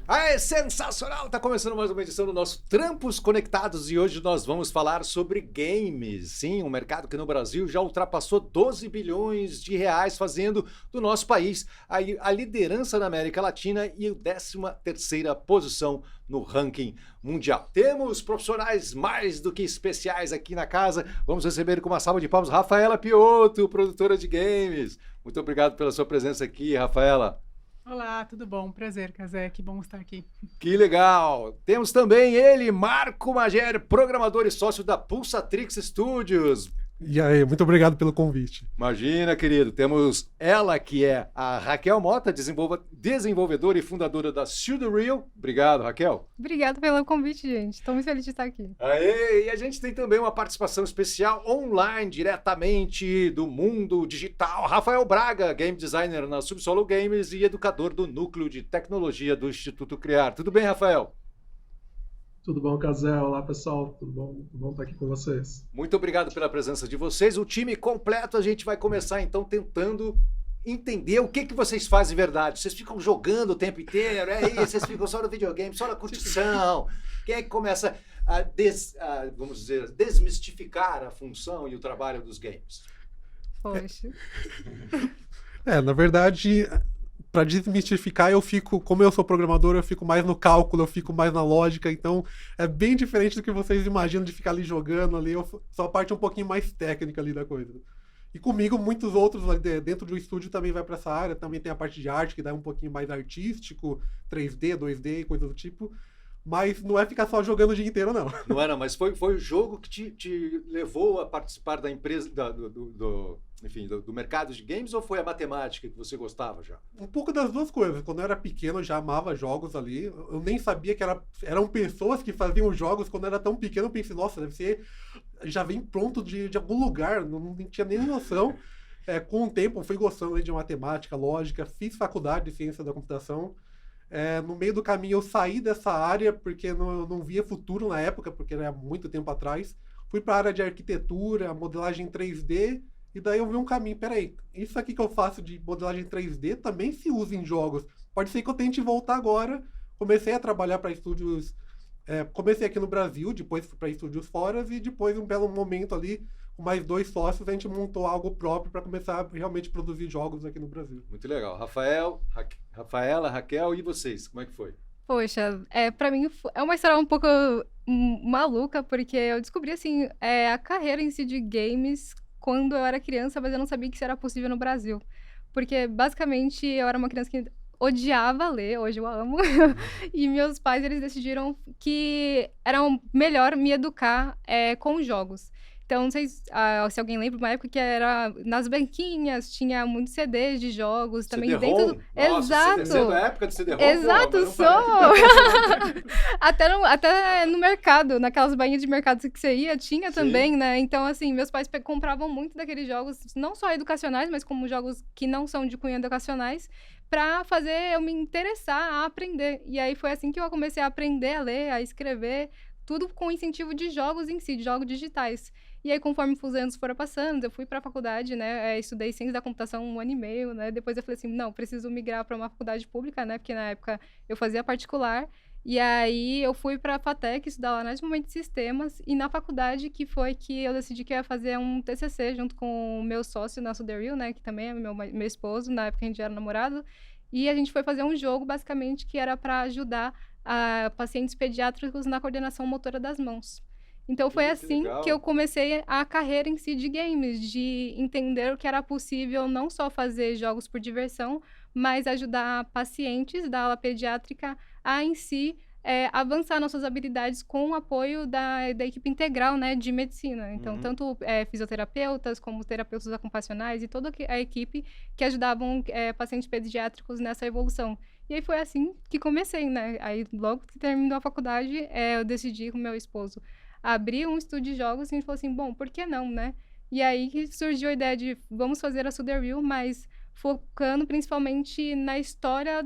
Aê, sensacional! Tá começando mais uma edição do nosso Trampos Conectados e hoje nós vamos falar sobre games. Sim, um mercado que no Brasil já ultrapassou 12 bilhões de reais, fazendo do nosso país a liderança na América Latina e a 13ª posição no ranking mundial. Temos profissionais mais do que especiais aqui na casa. Vamos receber com uma salva de palmas Rafaela Piotto, produtora de games. Muito obrigado pela sua presença aqui, Rafaela. Olá, tudo bom? Prazer, Cazé, que bom estar aqui. Que legal! Temos também ele, Marco Magere, programador e sócio da Pulsatrix Studios. E aí, muito obrigado pelo convite. Imagina, querido, temos ela que é a Raquel Mota, desenvolvedora e fundadora da Sudoreal. Obrigado, Raquel. Obrigada pelo convite, gente. Estou muito feliz de estar aqui. Aê, e a gente tem também uma participação especial online, diretamente do mundo digital. Rafael Braga, game designer na Subsolo Games e educador do Núcleo de Tecnologia do Instituto Criar. Tudo bem, Rafael? Tudo bom, Casé? Olá, pessoal. Tudo bom? Muito bom estar aqui com vocês. Muito obrigado pela presença de vocês. O time completo, a gente vai começar então tentando entender o que vocês fazem de verdade. Vocês ficam jogando o tempo inteiro, é isso, vocês ficam só no videogame, só na curtição. Quem é que começa a vamos dizer, desmistificar a função e o trabalho dos games? Poxa. Na verdade, para desmistificar, como eu sou programador, eu fico mais no cálculo, eu fico mais na lógica, então é bem diferente do que vocês imaginam de ficar ali jogando ali, eu sou a parte um pouquinho mais técnica ali da coisa. E comigo, muitos outros lá dentro do estúdio também vai para essa área, também tem a parte de arte, que dá um pouquinho mais artístico, 3D, 2D e coisa do tipo, mas não é ficar só jogando o dia inteiro, não. Não era, mas foi o jogo que te levou a participar da empresa, do mercado de games, ou foi a matemática que você gostava já? Um pouco das duas coisas. Quando eu era pequeno, eu já amava jogos ali. Eu nem sabia que eram pessoas que faziam jogos. Quando eu era tão pequeno, eu pensei, nossa, deve ser... Já vem pronto de algum lugar. Não tinha nem noção. Com o tempo, eu fui gostando de matemática, lógica. Fiz faculdade de ciência da computação. No meio do caminho, eu saí dessa área porque eu não via futuro na época, porque era muito tempo atrás. Fui para a área de arquitetura, modelagem 3D... E daí eu vi um caminho, peraí, isso aqui que eu faço de modelagem 3D também se usa em jogos. Pode ser que eu tente voltar agora. Comecei a trabalhar para estúdios, comecei aqui no Brasil, depois fui para estúdios fora e depois, um belo momento ali, com mais 2 sócios, a gente montou algo próprio para começar a realmente produzir jogos aqui no Brasil. Muito legal. Rafaela, Raquel, e vocês? Como é que foi? Poxa, pra mim é uma história um pouco maluca, porque eu descobri, assim, a carreira em si de games quando eu era criança, mas eu não sabia que isso era possível no Brasil. Porque, basicamente, eu era uma criança que odiava ler, hoje eu amo, e meus pais, eles decidiram que era melhor me educar com jogos. Então, não sei se alguém lembra, uma época que era nas banquinhas, tinha muitos CDs de jogos, também CD-ROM? dentro do... Nossa, Exato! Você é da época do CD-ROM? Exato, sou! até no mercado, naquelas bainhas de mercado que você ia, tinha também, né? Então, assim, meus pais compravam muito daqueles jogos, não só educacionais, mas como jogos que não são de cunho educacionais, pra fazer eu me interessar a aprender. E aí foi assim que eu comecei a aprender a ler, a escrever, tudo com incentivo de jogos em si, de jogos digitais. E aí, conforme os anos foram passando, eu fui para a faculdade, né? Estudei ciência da computação 1 ano e meio, né? Depois eu falei assim, não, preciso migrar para uma faculdade pública, né? Porque na época eu fazia particular. E aí eu fui para a FATEC estudar lá na desenvolvimento de sistemas. E na faculdade que foi que eu decidi que eu ia fazer um TCC junto com o meu sócio na Sudoreal, né? Que também é meu esposo, na época a gente já era namorado. E a gente foi fazer um jogo, basicamente, que era para ajudar pacientes pediátricos na coordenação motora das mãos. Então foi assim que eu comecei a carreira em si de games, de entender que era possível não só fazer jogos por diversão, mas ajudar pacientes da ala pediátrica a em si avançar nas suas habilidades com o apoio da equipe integral, né, de medicina. Então, tanto fisioterapeutas como terapeutas ocupacionais e toda a equipe que ajudavam pacientes pediátricos nessa evolução. E aí foi assim que comecei, né? Aí logo que terminou a faculdade, eu decidi com meu esposo abrir um estúdio de jogos e a gente falou assim, bom, por que não, né? E aí que surgiu a ideia de vamos fazer a Sudoreal, mas focando principalmente na história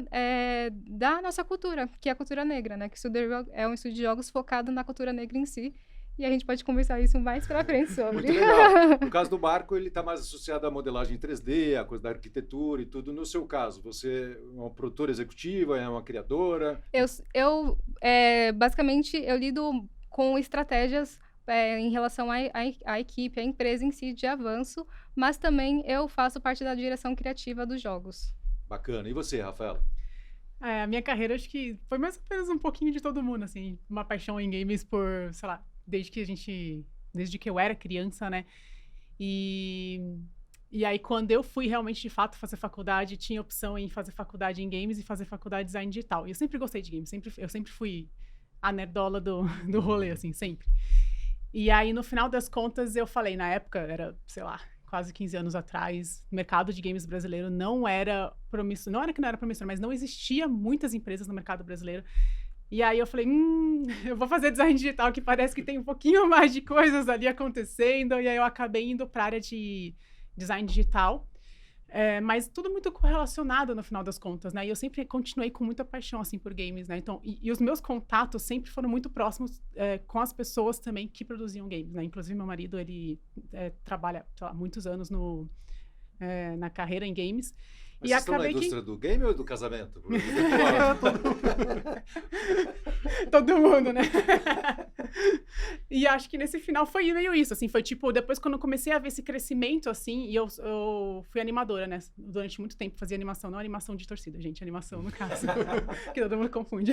da nossa cultura, que é a cultura negra, né? Que o Sudoreal é um estúdio de jogos focado na cultura negra em si. e a gente pode conversar isso mais pra frente sobre. Muito legal. No caso do Marco, ele está mais associado à modelagem 3D, à coisa da arquitetura e tudo. No seu caso, você é uma produtora executiva, é uma criadora? Basicamente, eu lido com estratégias em relação à equipe, à empresa em si de avanço, mas também eu faço parte da direção criativa dos jogos. Bacana. E você, Rafaela? A minha carreira, acho que foi mais ou menos um pouquinho de todo mundo, assim. Uma paixão em games por, sei lá, desde que eu era criança, né? E aí, quando eu fui realmente, de fato, fazer faculdade, tinha opção em fazer faculdade em games e fazer faculdade de design digital. E eu sempre gostei de games, eu sempre fui a nerdola do rolê, assim, sempre. E aí, no final das contas, eu falei, na época, era, sei lá, quase 15 anos atrás, o mercado de games brasileiro não era promissor, não era que não era promissor, mas não existia muitas empresas no mercado brasileiro. E aí eu falei, eu vou fazer design digital, que parece que tem um pouquinho mais de coisas ali acontecendo, e aí eu acabei indo para a área de design digital, mas tudo muito correlacionado no final das contas, né? E eu sempre continuei com muita paixão, assim, por games, né? Então, e os meus contatos sempre foram muito próximos com as pessoas também que produziam games, né? Inclusive, meu marido, ele trabalha, sei lá, muitos anos na carreira em games. Mas e vocês estão na indústria do game ou do casamento? Todo mundo, né? E acho que nesse final foi meio isso, assim, foi tipo, depois quando eu comecei a ver esse crescimento, assim, e eu fui animadora, né, durante muito tempo, fazia animação, não animação de torcida, gente, animação no caso, que todo mundo confunde,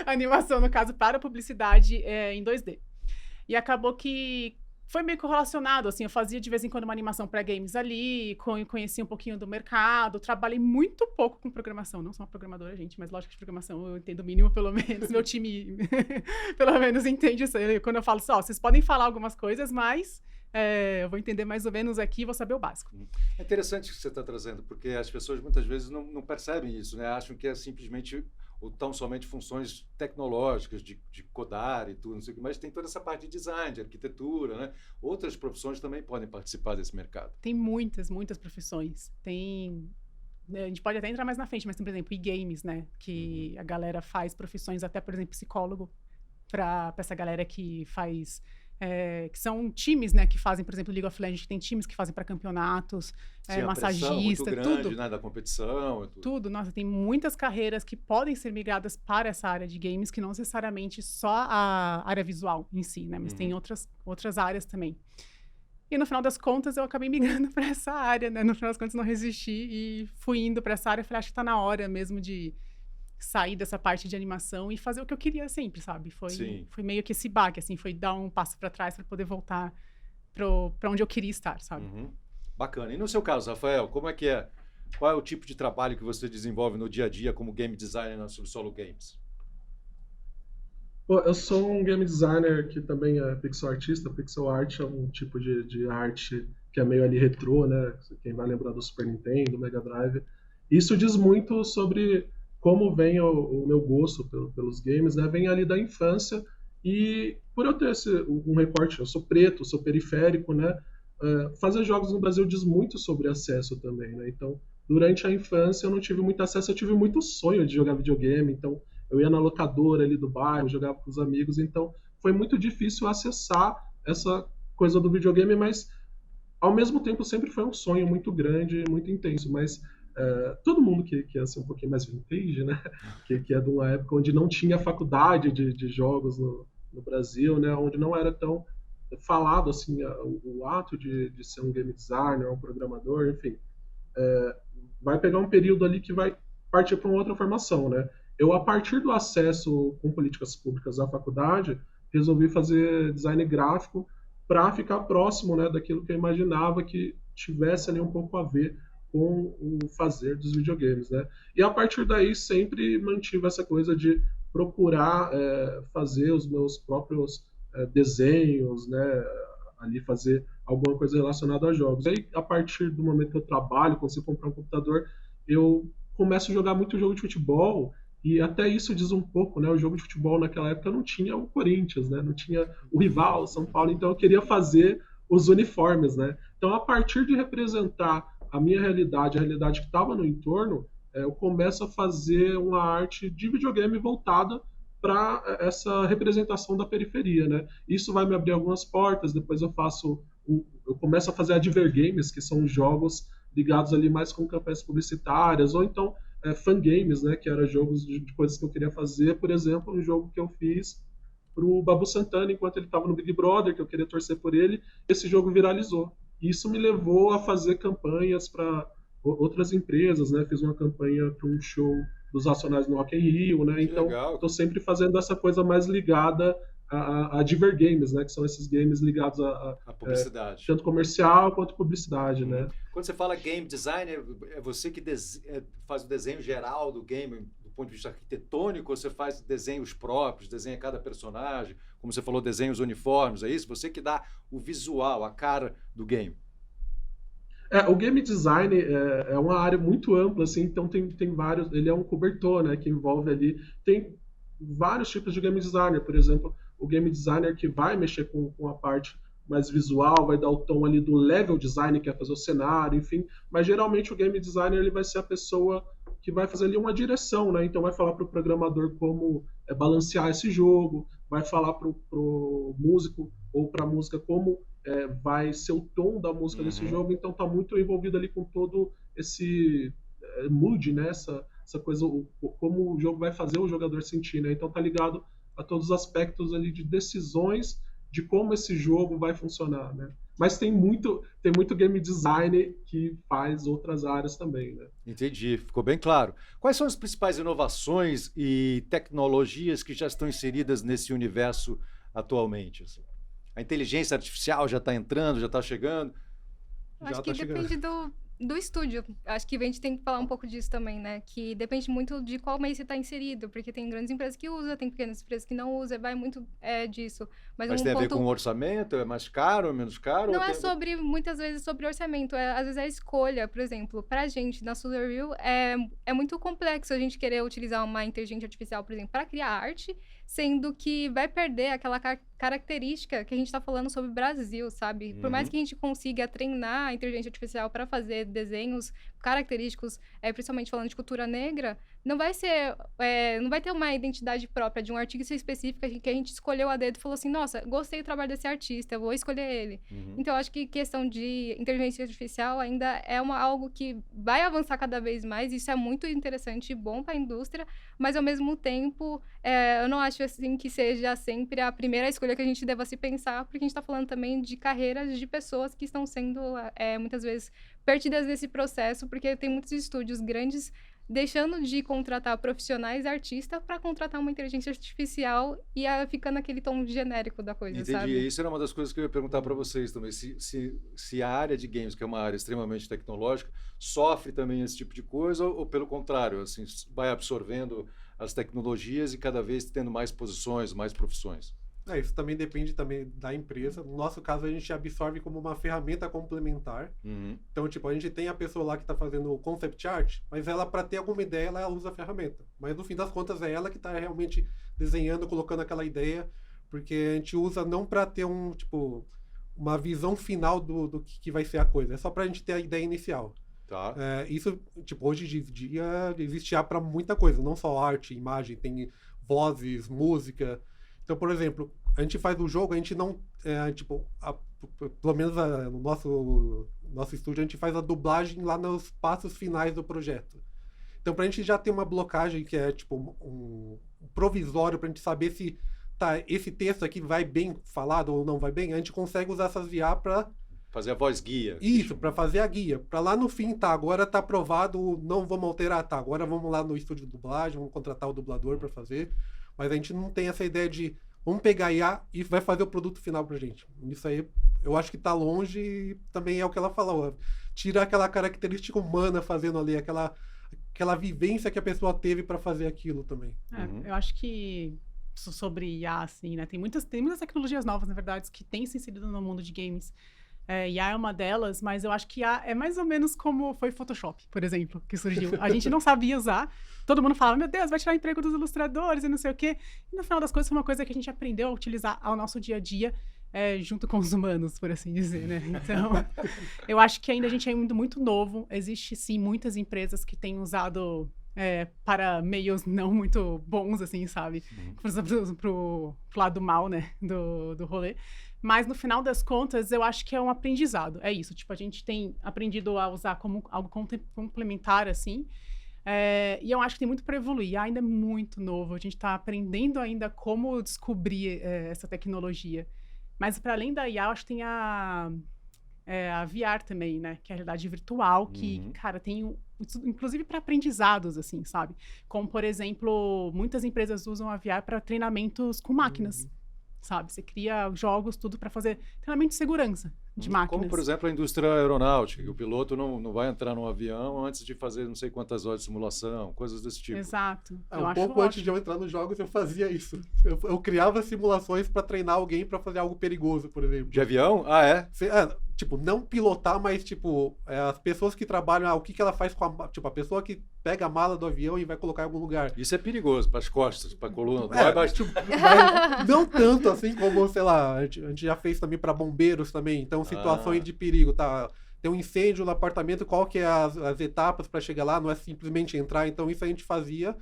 animação no caso para publicidade em 2D. E acabou que foi meio correlacionado, assim, eu fazia de vez em quando uma animação para games ali, conhecia um pouquinho do mercado, trabalhei muito pouco com programação, não sou uma programadora, gente, mas lógico que de programação eu entendo o mínimo, pelo menos, meu time pelo menos entende isso, quando eu falo só, vocês podem falar algumas coisas, mas eu vou entender mais ou menos aqui e vou saber o básico. É interessante o que você está trazendo, porque as pessoas muitas vezes não percebem isso, né? Acham que é simplesmente ou tão somente funções tecnológicas de codar e tudo, não sei o que, mas tem toda essa parte de design, de arquitetura, né? Outras profissões também podem participar desse mercado. Tem muitas profissões. A gente pode até entrar mais na frente, mas tem, por exemplo, e-games, né? Que a galera faz profissões, até, por exemplo, psicólogo, para essa galera que faz... que são times, né, que fazem, por exemplo, League of Legends, tem times que fazem para campeonatos, Sim, massagista, muito grande, tudo. Né, da competição. Tudo, nossa, tem muitas carreiras que podem ser migradas para essa área de games, que não necessariamente só a área visual em si, né, mas tem outras áreas também. E no final das contas, eu acabei migrando para essa área, né, no final das contas não resisti e fui indo para essa área, falei, acho que está na hora mesmo de sair dessa parte de animação e fazer o que eu queria sempre, sabe? Foi meio que esse baque, assim, foi dar um passo para trás para poder voltar para onde eu queria estar, sabe? Bacana. E no seu caso, Rafael, como é que é? Qual é o tipo de trabalho que você desenvolve no dia a dia como game designer na Subsolo Games? Pô, eu sou um game designer que também é pixel artista. Pixel art é um tipo de arte que é meio ali retrô, né? Quem vai lembrar do Super Nintendo, do Mega Drive. Isso diz muito sobre como vem o meu gosto pelos games, né? Vem ali da infância e por eu ter um recorte, eu sou preto, sou periférico, né? Fazer jogos no Brasil diz muito sobre acesso também, né? Então, durante a infância eu não tive muito acesso, eu tive muito sonho de jogar videogame, então eu ia na locadora ali do bairro, jogava com os amigos, então foi muito difícil acessar essa coisa do videogame, mas ao mesmo tempo sempre foi um sonho muito grande, muito intenso, mas todo mundo que é assim, um pouquinho mais vintage, né? que é de uma época onde não tinha faculdade de jogos no Brasil, né? Onde não era tão falado assim o ato de ser um game designer, um programador, enfim, vai pegar um período ali que vai partir para uma outra formação, né? Eu, a partir do acesso com políticas públicas à faculdade, resolvi fazer design gráfico para ficar próximo, né, daquilo que eu imaginava que tivesse ali um pouco a ver com o fazer dos videogames, né? E a partir daí sempre mantive essa coisa de procurar fazer os meus próprios desenhos, né? Ali fazer alguma coisa relacionada a jogos. Aí, a partir do momento que eu trabalho, consigo comprar um computador, eu começo a jogar muito jogo de futebol e até isso diz um pouco, né? O jogo de futebol naquela época não tinha o Corinthians, né? Não tinha o rival, o São Paulo, então eu queria fazer os uniformes, né? Então, a partir de representar a minha realidade, a realidade que estava no entorno, eu começo a fazer uma arte de videogame voltada para essa representação da periferia, né? Isso vai me abrir algumas portas, depois eu começo a fazer advergames, que são jogos ligados ali mais com campanhas publicitárias, ou então fangames, né, que eram jogos de coisas que eu queria fazer. Por exemplo, um jogo que eu fiz pro Babu Santana enquanto ele estava no Big Brother, que eu queria torcer por ele, esse jogo viralizou. E isso me levou a fazer campanhas para outras empresas, né? Fiz uma campanha para um show dos Racionais no Rock in Rio, né? Então, estou sempre fazendo essa coisa mais ligada a Diver Games, né? Que são esses games ligados a publicidade. Tanto comercial quanto publicidade, né? Quando você fala game designer, é você que faz o desenho geral do game do ponto de vista arquitetônico, ou você faz desenhos próprios, desenha cada personagem, como você falou, desenha os uniformes, é isso? Você que dá o visual, a cara do game. O game design é uma área muito ampla, assim, então tem vários, ele é um cobertor, né, que envolve ali, tem vários tipos de game designer, por exemplo, o game designer que vai mexer com a parte mais visual, vai dar o tom ali do level design, que é fazer o cenário, enfim, mas geralmente o game designer ele vai ser a pessoa que vai fazer ali uma direção, né, então vai falar para o programador como balancear esse jogo, vai falar para o músico ou para a música como vai ser o tom da música desse jogo, então tá muito envolvido ali com todo esse mood, né, essa coisa, como o jogo vai fazer o jogador sentir, né, então tá ligado a todos os aspectos ali de decisões de como esse jogo vai funcionar, né. Mas tem muito game design que faz outras áreas também, né. Entendi, ficou bem claro. Quais são as principais inovações e tecnologias que já estão inseridas nesse universo atualmente? Assim? A inteligência artificial já está entrando, já está chegando? Acho que depende do estúdio. Acho que a gente tem que falar um pouco disso também, né? Que depende muito de qual meio você está inserido, porque tem grandes empresas que usam, tem pequenas empresas que não usam, vai muito disso. Mas tem a ver com o orçamento? É mais caro, é menos caro? Não é muitas vezes sobre orçamento, às vezes é a escolha. Por exemplo, pra gente, na Solarview, é muito complexo a gente querer utilizar uma inteligência artificial, por exemplo, para criar arte, sendo que vai perder aquela característica que a gente está falando sobre o Brasil, sabe? Por mais que a gente consiga treinar a inteligência artificial para fazer desenhos característicos, principalmente falando de cultura negra, não vai ter uma identidade própria de um artista específico que a gente escolheu a dedo e falou assim, nossa, gostei do trabalho desse artista, eu vou escolher ele. Então, eu acho que questão de inteligência artificial ainda é algo que vai avançar cada vez mais, isso é muito interessante e bom para a indústria, mas ao mesmo tempo, eu não acho assim que seja sempre a primeira escolha que a gente deva se pensar, porque a gente está falando também de carreiras de pessoas que estão sendo, muitas vezes, perdidas nesse processo, porque tem muitos estúdios grandes deixando de contratar profissionais artistas para contratar uma inteligência artificial e ficando aquele tom genérico da coisa, Entendi. sabe? Isso era uma das coisas que eu ia perguntar para vocês também. Se a área de games, que é uma área extremamente tecnológica, sofre também esse tipo de coisa ou pelo contrário, assim, vai absorvendo as tecnologias e cada vez tendo mais posições, mais profissões? Isso também depende também da empresa. No nosso caso, a gente absorve como uma ferramenta complementar. Então, tipo, a gente tem a pessoa lá que está fazendo o concept art, mas ela, para ter alguma ideia, ela usa a ferramenta. Mas, no fim das contas, é ela que está realmente desenhando, colocando aquela ideia, porque a gente usa não para ter uma visão final do que vai ser a coisa. É só para a gente ter a ideia inicial. Tá. Isso, tipo, hoje em dia existe para muita coisa, não só arte, imagem, tem vozes, música. Então, por exemplo, a gente faz o jogo, a gente não, pelo menos no nosso estúdio, a gente faz a dublagem lá nos passos finais do projeto. Então, pra gente já ter uma blocagem que é tipo um provisório pra gente saber se esse texto aqui vai bem falado ou não vai bem, a gente consegue usar essas IA pra fazer a voz guia. Isso, para fazer a guia. Para lá no fim, agora tá aprovado, não vamos alterar, agora vamos lá no estúdio de dublagem, vamos contratar o dublador para fazer. Mas a gente não tem essa ideia de vamos pegar IA e vai fazer o produto final pra gente. Isso aí eu acho que tá longe e também é o que ela falou. Tira aquela característica humana fazendo ali, aquela vivência que a pessoa teve para fazer aquilo também. Eu acho que sobre IA, assim, né? Tem muitas tecnologias novas, na verdade, que têm se inserido no mundo de games. IA é uma delas, mas eu acho que IA é mais ou menos como foi Photoshop, por exemplo, que surgiu. A gente não sabia usar, todo mundo falava, meu Deus, vai tirar o emprego dos ilustradores e não sei o quê. E no final das contas foi uma coisa que a gente aprendeu a utilizar ao nosso dia a dia, junto com os humanos, por assim dizer, né? Então, eu acho que ainda a gente é muito novo. Existe, sim, muitas empresas que têm usado para meios não muito bons, assim, sabe? Por exemplo, pro lado mal, né, do rolê. Mas, no final das contas, eu acho que é um aprendizado. É isso, tipo, a gente tem aprendido a usar como algo complementar, assim. E eu acho que tem muito para evoluir. Ainda é muito novo. A gente está aprendendo ainda como descobrir essa tecnologia. Mas, para além da IA, eu acho que tem a VR também, né? Que é a realidade virtual, que, cara, tem inclusive para aprendizados, assim, sabe? Como, por exemplo, muitas empresas usam a VR para treinamentos com máquinas, sabe? Você cria jogos, tudo para fazer treinamento de segurança de máquinas. Como, por exemplo, a indústria aeronáutica, que o piloto não vai entrar num avião antes de fazer não sei quantas horas de simulação, coisas desse tipo. Exato. Um pouco antes de eu entrar nos jogos, eu fazia isso. Eu criava simulações para treinar alguém para fazer algo perigoso, por exemplo. De avião? Ah, é? Tipo, não pilotar, mas, tipo, as pessoas que trabalham, o que ela faz com a... Tipo, a pessoa que pega a mala do avião e vai colocar em algum lugar. Isso é perigoso, para as costas, para a coluna. Não tanto assim como, sei lá, a gente já fez também para bombeiros também. Então, situações de perigo, tá? Tem um incêndio no apartamento, qual que é as etapas para chegar lá? Não é simplesmente entrar. Então, isso a gente fazia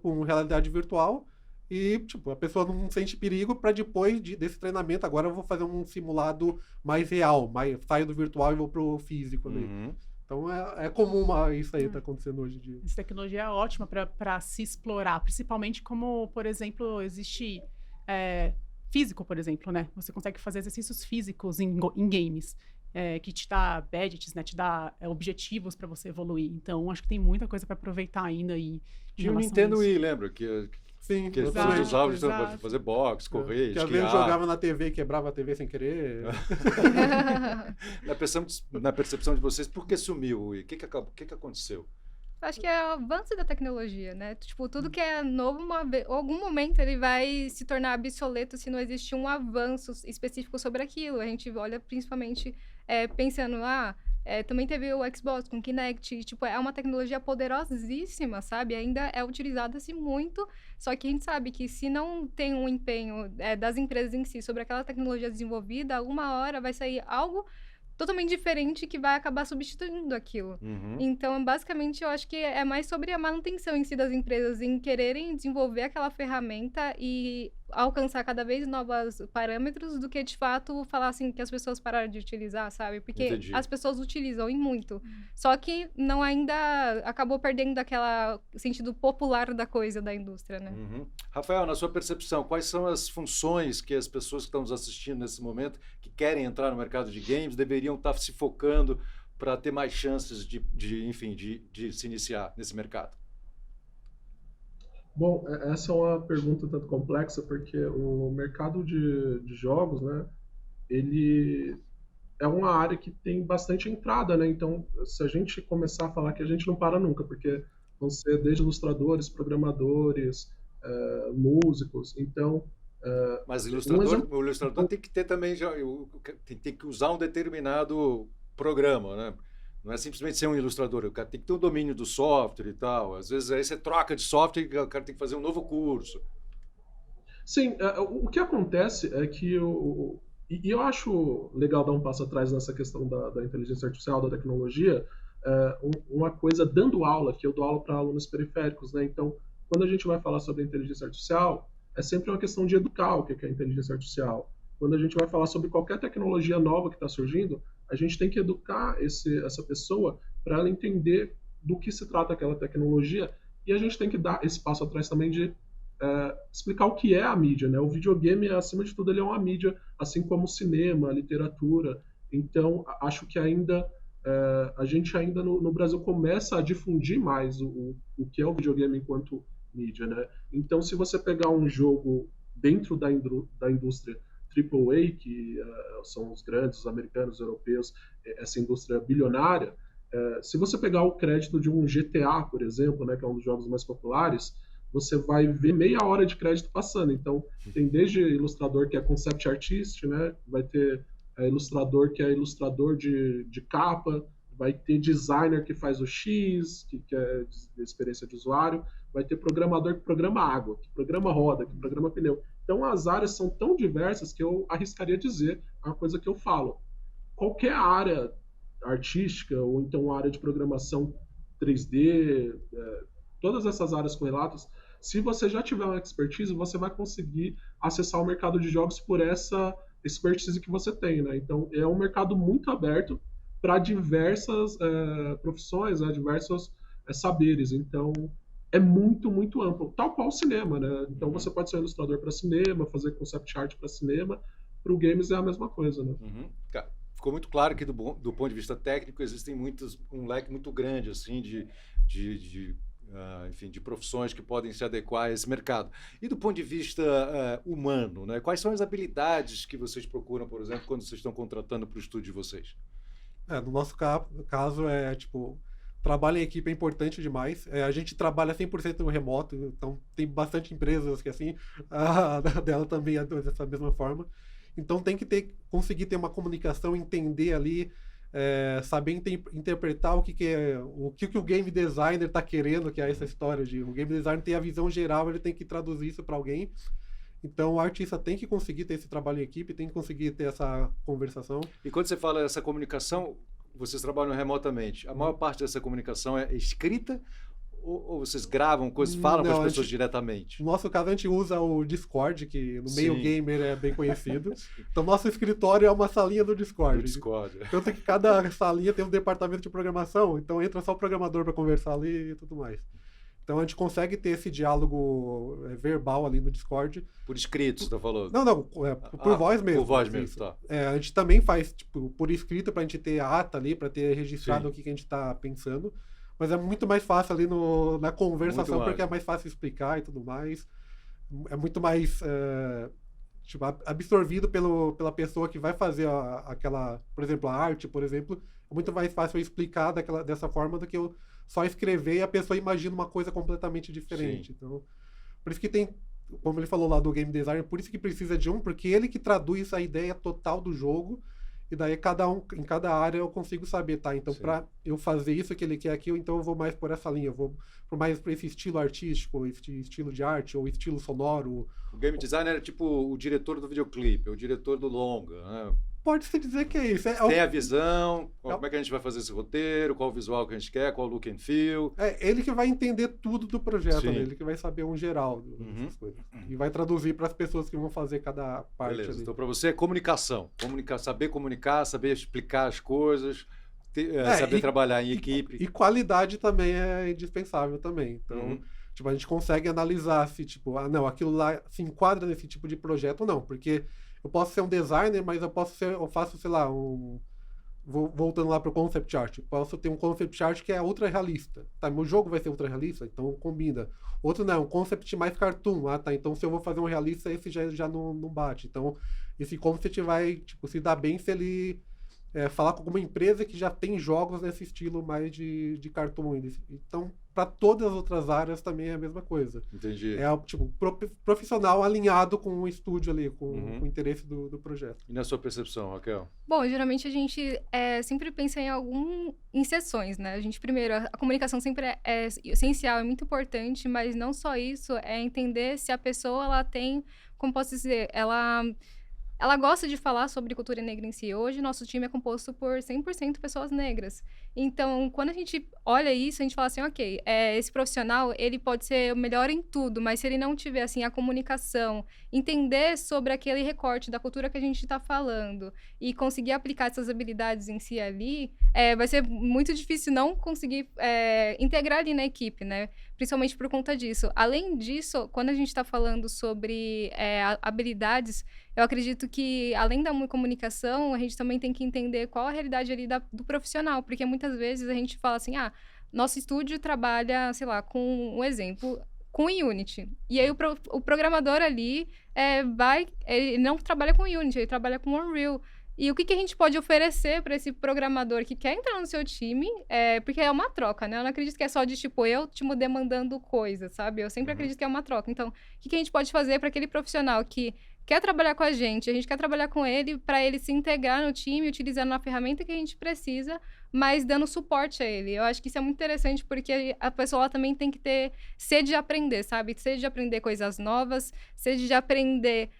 com realidade virtual. E, tipo, a pessoa não sente perigo para depois desse treinamento, agora eu vou fazer um simulado mais real, saio do virtual e vou pro físico. Né? Então é comum isso aí tá acontecendo hoje em dia. Essa tecnologia é ótima para se explorar, principalmente como, por exemplo, existe físico, por exemplo, né? Você consegue fazer exercícios físicos em games. Que te dá badges, né? Te dá objetivos para você evoluir. Então, acho que tem muita coisa para aproveitar ainda. E o Nintendo Wii, lembra? Sim, que exato, os áudios para fazer boxe, correr, que às vezes jogava na TV e quebrava a TV sem querer. Na percepção de vocês, por que sumiu o Wii? O que aconteceu? Acho que é o avanço da tecnologia, né? Tipo, tudo que é novo, em algum momento ele vai se tornar obsoleto se não existir um avanço específico sobre aquilo. A gente olha principalmente pensando, também teve o Xbox com Kinect, tipo, é uma tecnologia poderosíssima, sabe? Ainda é utilizada-se muito, só que a gente sabe que se não tem um empenho das empresas em si sobre aquela tecnologia desenvolvida, alguma hora vai sair algo totalmente diferente que vai acabar substituindo aquilo. Então, basicamente, eu acho que é mais sobre a manutenção em si das empresas, em quererem desenvolver aquela ferramenta e alcançar cada vez novos parâmetros do que, de fato, falar assim que as pessoas pararam de utilizar, sabe? Porque Entendi. as pessoas utilizam e muito. Só que não ainda acabou perdendo aquele sentido popular da coisa da indústria, né? Rafael, na sua percepção, quais são as funções que as pessoas que estão nos assistindo nesse momento, que querem entrar no mercado de games, deveriam estar se focando para ter mais chances de se iniciar nesse mercado? Bom, essa é uma pergunta tanto complexa, porque o mercado de jogos, né, ele é uma área que tem bastante entrada, né? Então, se a gente começar a falar que a gente não para nunca, porque vão ser desde ilustradores, programadores, músicos, então... Mas o ilustrador tem que ter também, tem que usar um determinado programa, né? Não é simplesmente ser um ilustrador, o cara tem que ter o domínio do software e tal. Às vezes aí você troca de software e o cara tem que fazer um novo curso. Sim, o que acontece é que e eu acho legal dar um passo atrás nessa questão da inteligência artificial, da tecnologia, uma coisa dando aula, que eu dou aula para alunos periféricos, né? Então, quando a gente vai falar sobre a inteligência artificial, é sempre uma questão de educar o que é a inteligência artificial. Quando a gente vai falar sobre qualquer tecnologia nova que está surgindo, a gente tem que educar essa pessoa para ela entender do que se trata aquela tecnologia, e a gente tem que dar esse passo atrás também de explicar o que é a mídia, né? O videogame, acima de tudo, ele é uma mídia, assim como o cinema, a literatura. Então, acho que a gente ainda no Brasil começa a difundir mais o que é o videogame enquanto mídia, né? Então, se você pegar um jogo dentro da indústria AAA, que são os grandes, os americanos, os europeus, essa indústria bilionária, se você pegar o crédito de um GTA, por exemplo, né, que é um dos jogos mais populares, você vai ver meia hora de crédito passando. Então, tem desde ilustrador que é concept artist, né, vai ter ilustrador que é ilustrador de capa, vai ter designer que faz o X, que é de experiência de usuário, vai ter programador que programa água, que programa roda, que programa pneu. Então, as áreas são tão diversas que eu arriscaria dizer uma coisa que eu falo. Qualquer área artística, ou então área de programação 3D, todas essas áreas correlatas, se você já tiver uma expertise, você vai conseguir acessar o mercado de jogos por essa expertise que você tem, né? Então, é um mercado muito aberto para diversas profissões, né? Diversos saberes. Então, é muito, muito amplo. Tal qual o cinema, né? Então, você pode ser um ilustrador para cinema, fazer concept art para cinema. Para o games é a mesma coisa, né? Cara, ficou muito claro que do ponto de vista técnico existem um leque muito grande assim enfim, de profissões que podem se adequar a esse mercado. E do ponto de vista humano, né? Quais são as habilidades que vocês procuram, por exemplo, quando vocês estão contratando para o estúdio de vocês? No nosso caso, trabalho em equipe é importante demais. A gente trabalha 100% no remoto, então tem bastante empresas que assim, a dela também é dessa mesma forma. Então tem que conseguir ter uma comunicação, entender ali, saber interpretar o que o game designer está querendo, que é essa história de o game designer tem a visão geral, ele tem que traduzir isso para alguém. Então o artista tem que conseguir ter esse trabalho em equipe, tem que conseguir ter essa conversação. E quando você fala dessa comunicação, vocês trabalham remotamente. A maior parte dessa comunicação é escrita ou vocês gravam coisas, falam com as pessoas diretamente? No nosso caso, a gente usa o Discord, que no meio Sim. gamer é bem conhecido. Então, nosso escritório é uma salinha do Discord. Tanto que cada salinha tem um departamento de programação, então entra só o programador para conversar ali e tudo mais. Então, a gente consegue ter esse diálogo verbal ali no Discord. Por escrito, você está falando? Não, por voz mesmo. Por voz mesmo, tá. A gente também faz por escrito para a gente ter a ata ali, para ter registrado o que a gente está pensando. Mas é muito mais fácil ali na conversação, porque é mais fácil explicar e tudo mais. É muito mais absorvido pela pessoa que vai fazer aquela, por exemplo, a arte, por exemplo. É muito mais fácil eu explicar dessa forma do que eu só escrever e a pessoa imagina uma coisa completamente diferente. Sim. Então, por isso que tem, como ele falou lá do game designer, por isso que precisa de porque ele que traduz a ideia total do jogo. E daí em cada área eu consigo saber, tá? Então, para eu fazer isso que ele quer aqui, então eu vou mais por essa linha, eu vou mais por esse estilo artístico, esse estilo de arte, ou estilo sonoro. O game designer é tipo o diretor do videoclipe, o diretor do longa, né? Pode-se dizer que é isso. Tem a visão, como é que a gente vai fazer esse roteiro, qual o visual que a gente quer, qual o look and feel. Ele que vai entender tudo do projeto, né? Ele que vai saber um geral dessas coisas. E vai traduzir para as pessoas que vão fazer cada parte. Beleza. Ali. Então, para você é comunicação. Saber comunicar, saber explicar as coisas, saber trabalhar em equipe. E qualidade também é indispensável também. Então, a gente consegue analisar se, aquilo lá se enquadra nesse tipo de projeto ou não. Porque eu posso ser um designer, mas eu faço, sei lá, voltando lá para o concept art. Eu posso ter um concept art que é ultra realista. Tá, meu jogo vai ser ultra realista, então combina. Outro não, um concept mais cartoon. Tá, então se eu vou fazer um realista, esse já não bate. Então, esse concept vai se dar bem se ele falar com alguma empresa que já tem jogos nesse estilo mais de cartoon. Então, para todas as outras áreas também é a mesma coisa. Entendi. É profissional alinhado com o estúdio ali, com o interesse do projeto. E na sua percepção, Raquel? Bom, geralmente a gente sempre pensa em sessões, né? A gente, primeiro, a comunicação sempre é essencial, é muito importante, mas não só isso, é entender se a pessoa, ela tem, como posso dizer, ela gosta de falar sobre cultura negra em si. Hoje, nosso time é composto por 100% pessoas negras. Então, quando a gente olha isso, a gente fala assim, ok, esse profissional, ele pode ser o melhor em tudo, mas se ele não tiver, assim, a comunicação, entender sobre aquele recorte da cultura que a gente está falando e conseguir aplicar essas habilidades em si ali, vai ser muito difícil não conseguir integrar ali na equipe, né? Principalmente por conta disso. Além disso, quando a gente está falando sobre habilidades, eu acredito que, além da comunicação, a gente também tem que entender qual a realidade ali do profissional, porque muitas vezes a gente fala assim, nosso estúdio trabalha, sei lá, com um exemplo, com Unity. E aí o programador ali ele não trabalha com Unity, ele trabalha com Unreal. E o que a gente pode oferecer para esse programador que quer entrar no seu time, porque é uma troca, né? Eu não acredito que é só de, eu te demandando coisas, sabe? Eu sempre acredito que é uma troca. Então, o que a gente pode fazer para aquele profissional que quer trabalhar com a gente quer trabalhar com ele para ele se integrar no time, utilizando a ferramenta que a gente precisa, mas dando suporte a ele. Eu acho que isso é muito interessante, porque a pessoa ela também tem que ter sede de aprender, sabe? Sede de aprender coisas novas, sede de aprender,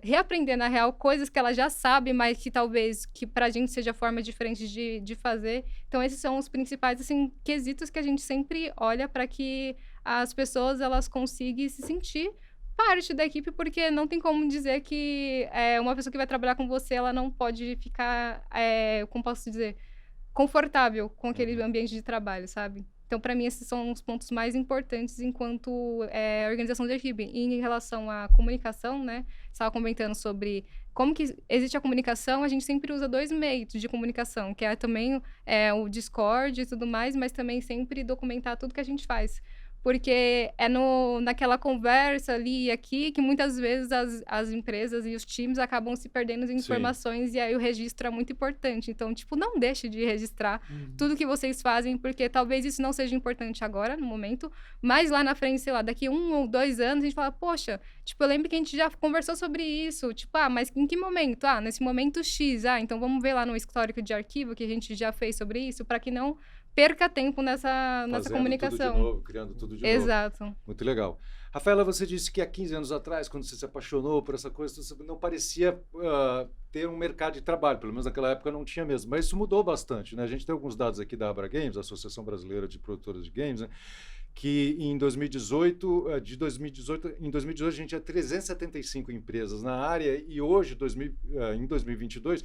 reaprender, na real, coisas que ela já sabe, mas que talvez que pra gente seja forma diferente de fazer. Então, esses são os principais, assim, quesitos que a gente sempre olha para que as pessoas, elas consigam se sentir parte da equipe, porque não tem como dizer que uma pessoa que vai trabalhar com você, ela não pode ficar, como posso dizer, confortável com aquele ambiente de trabalho, sabe? Então, para mim, esses são os pontos mais importantes enquanto organização de equipe. E em relação à comunicação, né? Você estava comentando sobre como que existe a comunicação, a gente sempre usa 2 meios de comunicação, que é também o Discord e tudo mais, mas também sempre documentar tudo que a gente faz. Porque é naquela conversa ali e aqui que muitas vezes as empresas e os times acabam se perdendo em informações, e aí o registro é muito importante. Então, tipo, não deixe de registrar tudo que vocês fazem, porque talvez isso não seja importante agora, no momento, mas lá na frente, sei lá, daqui 1 ou 2 anos, a gente fala, poxa, tipo, eu lembro que a gente já conversou sobre isso, tipo, mas em que momento? Nesse momento X, então vamos ver lá no histórico de arquivo que a gente já fez sobre isso, para que não perca tempo nessa comunicação. Tudo de novo, criando tudo de novo. Exato. Muito legal. Rafaela, você disse que há 15 anos atrás, quando você se apaixonou por essa coisa, você não parecia ter um mercado de trabalho, pelo menos naquela época não tinha mesmo, mas isso mudou bastante, né? A gente tem alguns dados aqui da Abra Games, a Associação Brasileira de Produtoras de Games, né? Que em 2018 a gente tinha 375 empresas na área, e hoje, em 2022,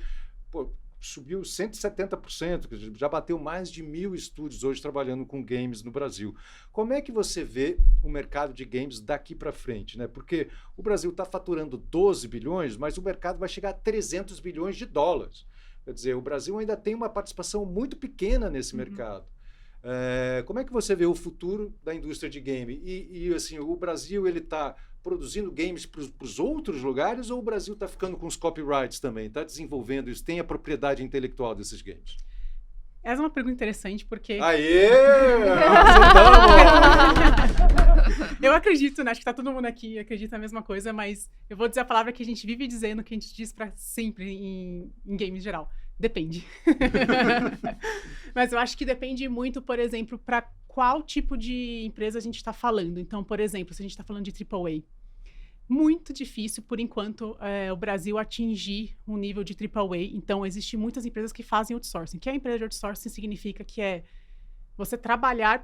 subiu 170%, já bateu mais de 1.000 estúdios hoje trabalhando com games no Brasil. Como é que você vê o mercado de games daqui para frente, né? Porque o Brasil está faturando 12 bilhões, mas o mercado vai chegar a 300 bilhões de dólares. Quer dizer, o Brasil ainda tem uma participação muito pequena nesse mercado. Como é que você vê o futuro da indústria de game? E assim, o Brasil ele está produzindo games para os outros lugares, ou o Brasil está ficando com os copyrights também? Está desenvolvendo isso? Tem a propriedade intelectual desses games? Essa é uma pergunta interessante, porque... Aê! Eu acredito, né? Acho que tá todo mundo aqui acredita a mesma coisa, mas eu vou dizer a palavra que a gente vive dizendo, que a gente diz para sempre em games em geral. Depende. Mas eu acho que depende muito, por exemplo, para qual tipo de empresa a gente está falando. Então, por exemplo, se a gente está falando de AAA, muito difícil, por enquanto, o Brasil atingir um nível de AAA. Então, existem muitas empresas que fazem outsourcing. Que a empresa de outsourcing significa que é você trabalhar,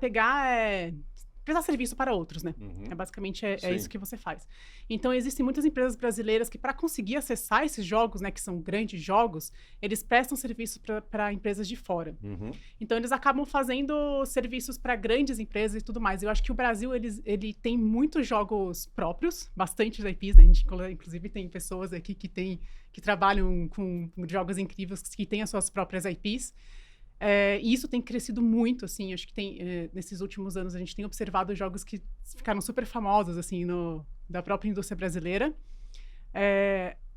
prestar serviço para outros, né? Basicamente é isso que você faz. Então, existem muitas empresas brasileiras que, para conseguir acessar esses jogos, né, que são grandes jogos, eles prestam serviço para empresas de fora. Então, eles acabam fazendo serviços para grandes empresas e tudo mais. Eu acho que o Brasil, ele tem muitos jogos próprios, bastante IPs, né? A gente, inclusive, tem pessoas aqui que trabalham com jogos incríveis, que têm as suas próprias IPs. E isso tem crescido muito, assim, acho que nesses últimos anos a gente tem observado jogos que ficaram super famosos, assim, da própria indústria brasileira,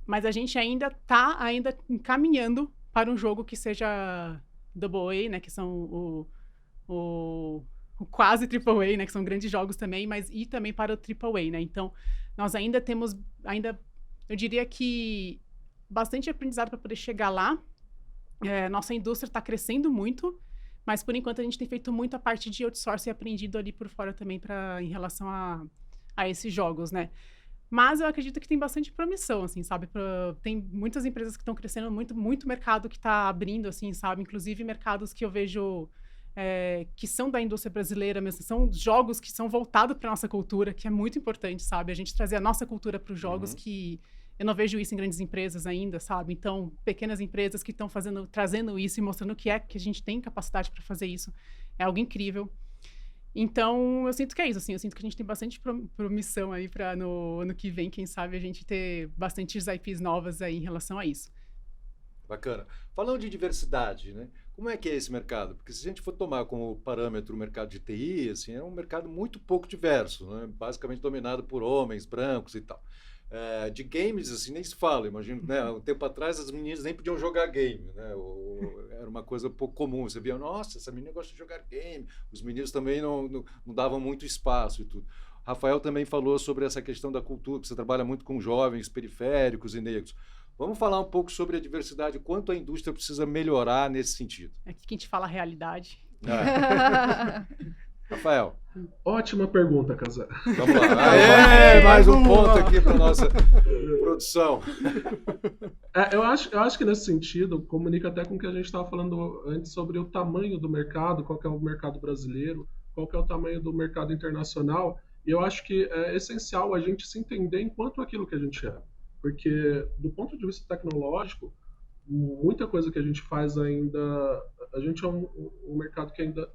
mas a gente ainda está encaminhando para um jogo que seja AA, né, que são o quase AAA, né, que são grandes jogos também, e também para o AAA, né, então nós ainda temos, eu diria que bastante aprendizado para poder chegar lá. Nossa indústria está crescendo muito, mas por enquanto a gente tem feito muito a parte de outsourcing e aprendido ali por fora também em relação a esses jogos, né? Mas eu acredito que tem bastante promissão, assim, sabe? Tem muitas empresas que estão crescendo, muito mercado que está abrindo, assim, sabe? Inclusive mercados que eu vejo que são da indústria brasileira mesmo, são jogos que são voltados para nossa cultura, que é muito importante, sabe? A gente trazer a nossa cultura para os jogos, que eu não vejo isso em grandes empresas ainda, sabe? Então, pequenas empresas que estão trazendo isso e mostrando que a gente tem capacidade para fazer isso. É algo incrível. Então, eu sinto que é isso, assim. Eu sinto que a gente tem bastante promissão aí para no ano que vem, quem sabe, a gente ter bastantes IPs novas aí em relação a isso. Bacana. Falando de diversidade, né? Como é que é esse mercado? Porque se a gente for tomar como parâmetro o mercado de TI, assim, é um mercado muito pouco diverso, né? Basicamente dominado por homens, brancos e tal. De games, assim, nem se fala. Imagino, né? Um tempo atrás as meninas nem podiam jogar game, né? Era uma coisa pouco comum. Você via, nossa, essa menina gosta de jogar game. Os meninos também não davam muito espaço e tudo. Rafael também falou sobre essa questão da cultura, que você trabalha muito com jovens, periféricos e negros. Vamos falar um pouco sobre a diversidade, quanto a indústria precisa melhorar nesse sentido. Aqui que a gente fala a realidade. Rafael. Ótima pergunta, Casé. Vamos lá. Aê, mais um ponto aqui para nossa produção. Eu acho que nesse sentido, comunica até com o que a gente estava falando antes sobre o tamanho do mercado, qual que é o mercado brasileiro, qual que é o tamanho do mercado internacional. E eu acho que é essencial a gente se entender enquanto aquilo que a gente é. Porque, do ponto de vista tecnológico, muita coisa que a gente faz ainda... A gente é um mercado que ainda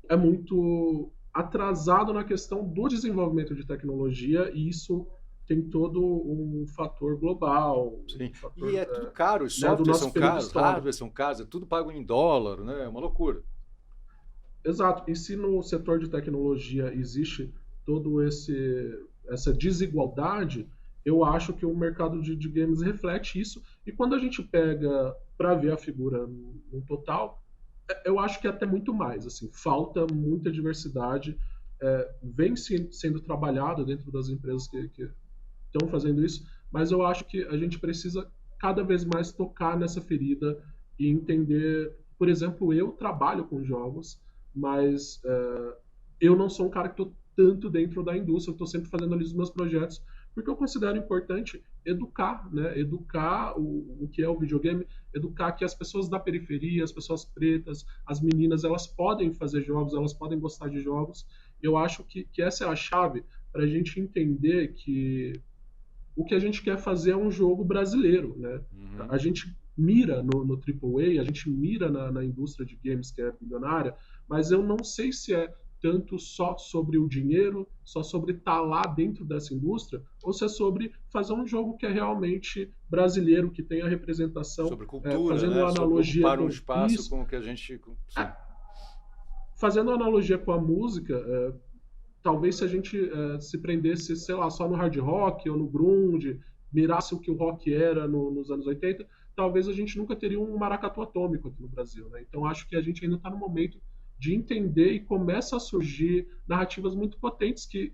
é muito atrasado na questão do desenvolvimento de tecnologia, e isso tem todo um fator global. Sim. Fator, e é tudo caro, os softwares são caros, hardware são caros, é tudo pago em dólar, né? É uma loucura. Exato. E se no setor de tecnologia existe todo essa desigualdade, eu acho que o mercado de games reflete isso. E quando a gente pega para ver a figura no total, eu acho que até muito mais. Assim, falta muita diversidade, vem sendo trabalhado dentro das empresas que estão fazendo isso, mas eu acho que a gente precisa cada vez mais tocar nessa ferida e entender. Por exemplo, eu trabalho com jogos, mas eu não sou um cara que estou tanto dentro da indústria, eu estou sempre fazendo ali os meus projetos, porque eu considero importante educar, né? Educar o que é o videogame, educar que as pessoas da periferia, as pessoas pretas, as meninas, elas podem fazer jogos, elas podem gostar de jogos. Eu acho que essa é a chave para a gente entender que o que a gente quer fazer é um jogo brasileiro, né? Uhum. A gente mira no AAA, a gente mira na indústria de games que é bilionária, mas eu não sei se é tanto só sobre o dinheiro, só sobre estar lá dentro dessa indústria, ou se é sobre fazer um jogo que é realmente brasileiro, que tenha representação. Sobre cultura, fazendo né? uma analogia sobre ocupar um espaço isso, com o que a gente... fazendo uma analogia com a música, talvez se a gente se prendesse, sei lá, só no hard rock ou no grunge, mirasse o que o rock era nos anos 80, talvez a gente nunca teria um maracatu atômico aqui no Brasil, né? Então acho que a gente ainda está no momento de entender, e começa a surgir narrativas muito potentes que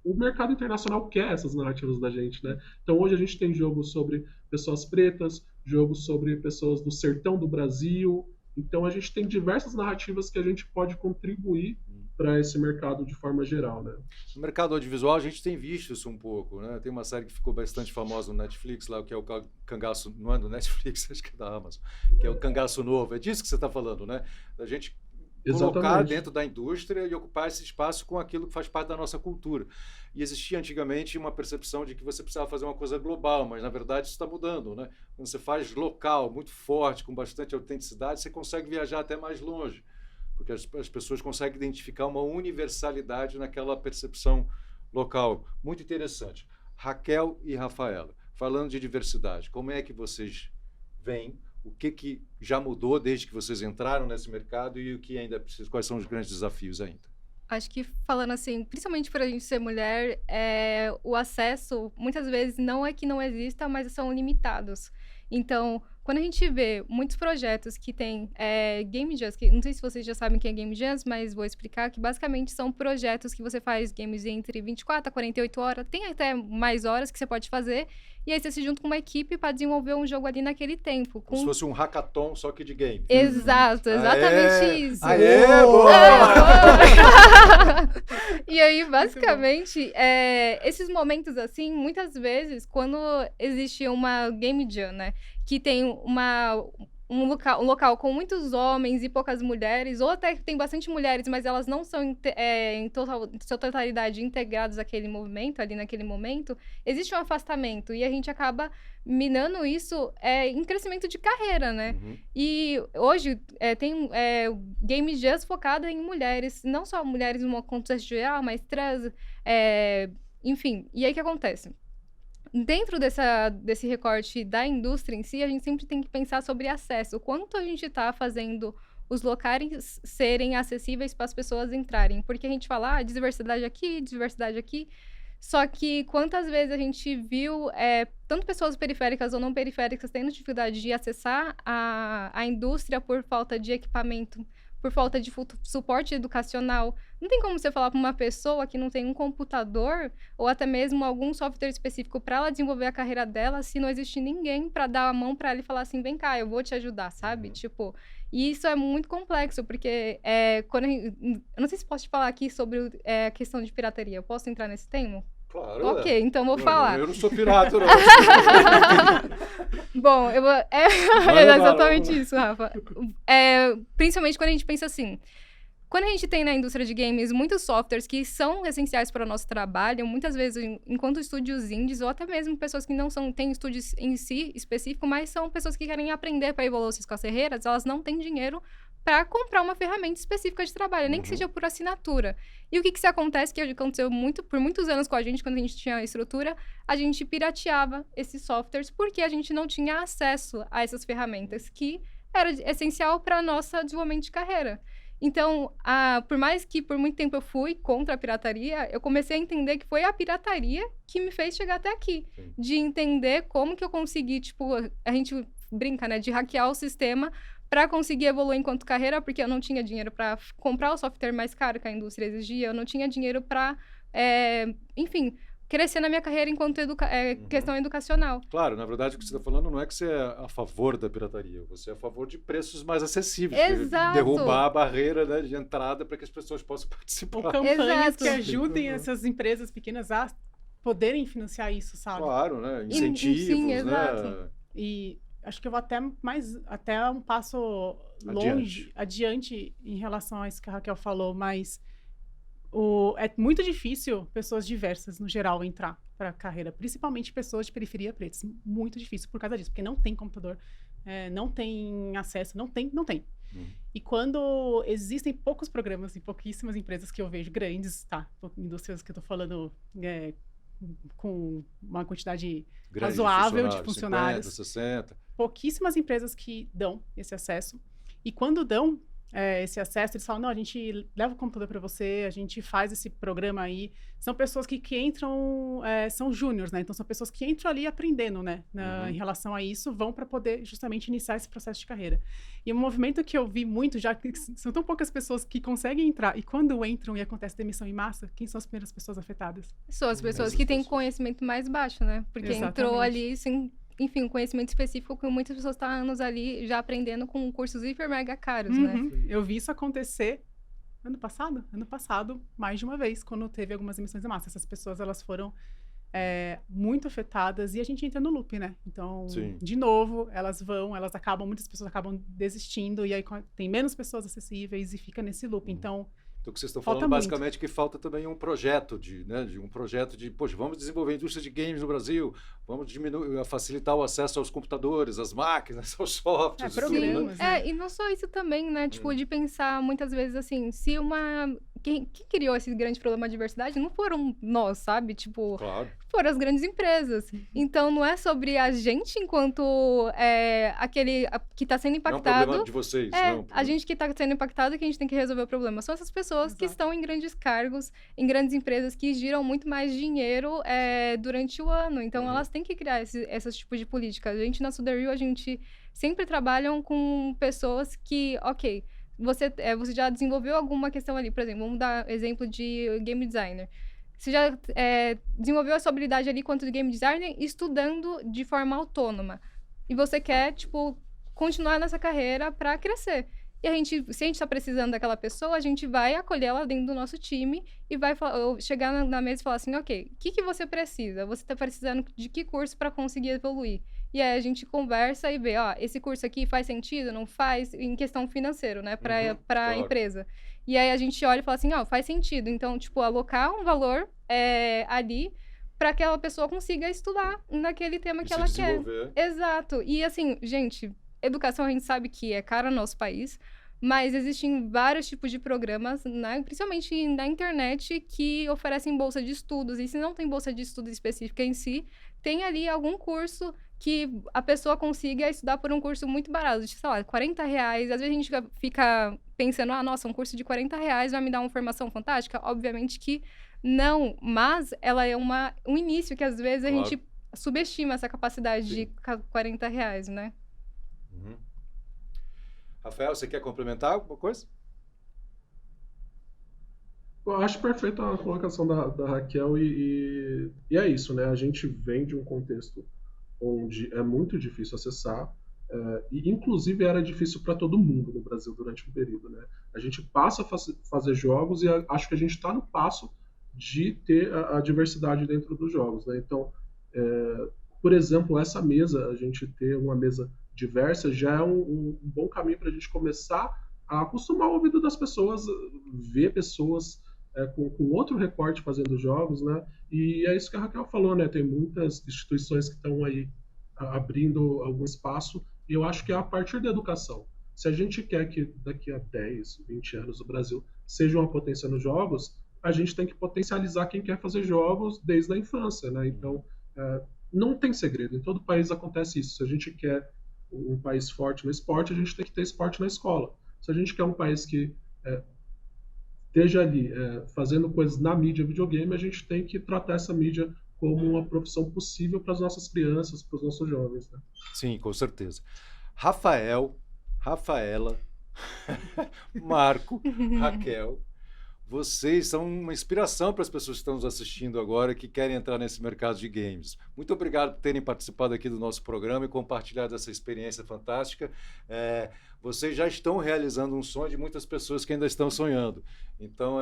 o mercado internacional quer essas narrativas da gente, né? Então hoje a gente tem jogos sobre pessoas pretas, jogos sobre pessoas do sertão do Brasil. Então a gente tem diversas narrativas que a gente pode contribuir para esse mercado de forma geral, né? No mercado audiovisual a gente tem visto isso um pouco, né? Tem uma série que ficou bastante famosa no Netflix, lá, que é o Cangaço, não é do Netflix, acho que é da Amazon, que é o Cangaço Novo. É disso que você está falando, né? Da gente colocar dentro da indústria e ocupar esse espaço com aquilo que faz parte da nossa cultura. E existia antigamente uma percepção de que você precisava fazer uma coisa global, mas na verdade isso está mudando, né? Quando você faz local, muito forte, com bastante autenticidade, você consegue viajar até mais longe, porque as pessoas conseguem identificar uma universalidade naquela percepção local. Muito interessante. Raquel e Rafaela, falando de diversidade, como é que vocês veem? O que já mudou desde que vocês entraram nesse mercado e o que ainda precisa? Quais são os grandes desafios ainda? Acho que falando assim, principalmente por a gente ser mulher, o acesso muitas vezes não é que não exista, mas são limitados. Então, quando a gente vê muitos projetos que tem Game Jams, que não sei se vocês já sabem o que é Game Jams, mas vou explicar que basicamente são projetos que você faz games entre 24 a 48 horas, tem até mais horas que você pode fazer, e aí você se junta com uma equipe para desenvolver um jogo ali naquele tempo. Como se fosse um hackathon, só que de game. Exato, exatamente isso. Aê, boa! E aí, basicamente, esses momentos assim, muitas vezes, quando existe uma Game Jam, né, que tem um local com muitos homens e poucas mulheres, ou até que tem bastante mulheres, mas elas não são em sua totalidade integradas àquele movimento, ali naquele momento, existe um afastamento, e a gente acaba minando isso em crescimento de carreira, né? Uhum. E hoje tem Game Jams focado em mulheres, não só mulheres no contexto geral, mas trans, enfim. E aí o que acontece? Dentro desse recorte da indústria em si, a gente sempre tem que pensar sobre acesso. O quanto a gente está fazendo os locais serem acessíveis para as pessoas entrarem. Porque a gente fala, diversidade aqui. Só que quantas vezes a gente viu tanto pessoas periféricas ou não periféricas tendo dificuldade de acessar a indústria por falta de equipamento, por falta de suporte educacional. Não tem como você falar para uma pessoa que não tem um computador ou até mesmo algum software específico para ela desenvolver a carreira dela se não existe ninguém para dar a mão para ela e falar assim, vem cá, eu vou te ajudar, sabe? Tipo, e isso é muito complexo, porque quando eu não sei se posso te falar aqui sobre a questão de pirataria. Eu posso entrar nesse tema? Claro. Ok, então vou falar. Eu não sou pirata, não. Bom, é exatamente isso, Rafa. Principalmente quando a gente pensa assim, quando a gente tem na indústria de games muitos softwares que são essenciais para o nosso trabalho, muitas vezes enquanto estúdios indies, ou até mesmo pessoas que não têm estúdios em si específico, mas são pessoas que querem aprender para evoluir suas carreiras, elas não têm dinheiro para comprar uma ferramenta específica de trabalho, nem que seja por assinatura. E o que acontece, que aconteceu por muitos anos com a gente, quando a gente tinha a estrutura, a gente pirateava esses softwares porque a gente não tinha acesso a essas ferramentas, que era essencial para nosso desenvolvimento de carreira. Então, por mais que por muito tempo eu fui contra a pirataria, eu comecei a entender que foi a pirataria que me fez chegar até aqui. Sim. De entender como que eu consegui, tipo, a gente brinca, né, de hackear o sistema para conseguir evoluir enquanto carreira, porque eu não tinha dinheiro para comprar o software mais caro que a indústria exigia, eu não tinha dinheiro para, enfim, crescer na minha carreira enquanto questão educacional. Claro, na verdade o que você está falando não é que você é a favor da pirataria, você é a favor de preços mais acessíveis. Exato. Derrubar a barreira, né, de entrada para que as pessoas possam participar. Ou campanhas Exato. que ajudem essas empresas pequenas a poderem financiar isso, sabe? Claro, né? Incentivos, Sim, né? exato. E acho que eu vou até um passo longe, adiante em relação a isso que a Raquel falou, mas é muito difícil pessoas diversas, no geral, entrar para a carreira, principalmente pessoas de periferia pretas. Muito difícil por causa disso, porque não tem computador, não tem acesso, não tem. E quando existem poucos programas e pouquíssimas empresas que eu vejo grandes, indústrias que eu estou falando com uma quantidade grande razoável de funcionários, 50, 60. Pouquíssimas empresas que dão esse acesso. E quando dão esse acesso, eles falam, não, a gente leva o computador para você, a gente faz esse programa aí. São pessoas que entram, são júniors, né? Então, são pessoas que entram ali aprendendo, né? Em relação a isso, vão para poder justamente iniciar esse processo de carreira. E um movimento que eu vi muito, já que são tão poucas pessoas que conseguem entrar, e quando entram e acontece demissão em massa, quem são as primeiras pessoas afetadas? São as pessoas que têm conhecimento mais baixo, né? Porque entrou ali sem... Enfim, um conhecimento específico que muitas pessoas estão há anos ali já aprendendo com cursos hiper mega caros, né? Eu vi isso acontecer ano passado, mais de uma vez, quando teve algumas emissões em massa. Essas pessoas, elas foram muito afetadas e a gente entra no loop, né? Então, de novo, muitas pessoas acabam desistindo e aí tem menos pessoas acessíveis e fica nesse loop. Então, o que vocês estão falando basicamente que falta também um projeto de poxa, vamos desenvolver a indústria de games no Brasil, vamos facilitar o acesso aos computadores, às máquinas, aos softwares. Programas, né? E não só isso também, né? Tipo, de pensar muitas vezes assim, se quem criou esse grande problema de diversidade não foram nós, sabe? Tipo, claro. Foram as grandes empresas. Então, não é sobre a gente enquanto aquele que está sendo impactado. Não é um problema de vocês. A gente que está sendo impactado que a gente tem que resolver o problema. São essas pessoas que estão em grandes cargos, em grandes empresas, que giram muito mais dinheiro durante o ano. Então, elas têm que criar esses tipos de políticas. A gente, na Sudario, a gente sempre trabalha com pessoas que, ok, você já desenvolveu alguma questão ali. Por exemplo, vamos dar exemplo de game designer. Você já desenvolveu a sua habilidade ali quanto game designer estudando de forma autônoma. E você quer, tipo, continuar nessa carreira para crescer. E se a gente está precisando daquela pessoa, a gente vai acolher ela dentro do nosso time e vai chegar na mesa e falar assim, ok, o que você precisa? Você está precisando de que curso para conseguir evoluir? E aí a gente conversa e vê, esse curso aqui faz sentido, não faz? Em questão financeira, né, para a empresa. E aí a gente olha e fala assim, faz sentido. Então, tipo, alocar um valor ali para que aquela pessoa consiga estudar naquele tema que ela quer. Exato. E assim, gente, educação a gente sabe que é cara no nosso país, mas existem vários tipos de programas, né, principalmente na internet, que oferecem bolsa de estudos. E se não tem bolsa de estudo específica em si, tem ali algum curso que a pessoa consiga estudar por um curso muito barato, de, sei lá, R$40. Às vezes a gente fica pensando, nossa, um curso de R$40 vai me dar uma formação fantástica? Obviamente que não, mas ela é um início que às vezes a gente subestima essa capacidade de R$40, né? Rafael, você quer complementar alguma coisa? Eu acho perfeita a colocação da Raquel e é isso, né? A gente vem de um contexto onde é muito difícil acessar, e inclusive era difícil para todo mundo no Brasil durante um período, né? A gente passa a fazer jogos e acho que a gente está no passo de ter a diversidade dentro dos jogos, né? Então, por exemplo, essa mesa, a gente ter uma mesa diversa já é um bom caminho para a gente começar a acostumar o ouvido das pessoas, ver pessoas com outro recorte fazendo jogos, né? E é isso que a Raquel falou, né? Tem muitas instituições que estão aí abrindo algum espaço, e eu acho que é a partir da educação. Se a gente quer que daqui a 10, 20 anos o Brasil seja uma potência nos jogos, a gente tem que potencializar quem quer fazer jogos desde a infância, né? Então, não tem segredo, em todo país acontece isso. Se a gente quer um país forte no esporte, a gente tem que ter esporte na escola. Se a gente quer um país que esteja ali fazendo coisas na mídia videogame, a gente tem que tratar essa mídia como uma profissão possível para as nossas crianças, para os nossos jovens, né? Sim, com certeza. Rafael, Rafaela, Marco, Raquel, vocês são uma inspiração para as pessoas que estão nos assistindo agora que querem entrar nesse mercado de games. Muito obrigado por terem participado aqui do nosso programa e compartilhado essa experiência fantástica. Vocês já estão realizando um sonho de muitas pessoas que ainda estão sonhando. Então,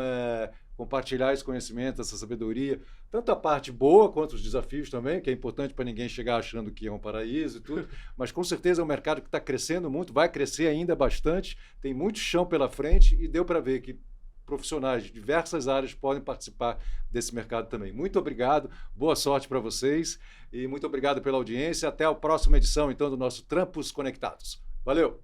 compartilhar esse conhecimento, essa sabedoria, tanto a parte boa quanto os desafios também, que é importante para ninguém chegar achando que é um paraíso e tudo, mas com certeza é um mercado que está crescendo muito, vai crescer ainda bastante, tem muito chão pela frente e deu para ver que profissionais de diversas áreas podem participar desse mercado também. Muito obrigado, boa sorte para vocês e muito obrigado pela audiência. Até a próxima edição, então, do nosso Trampos Conectados. Valeu!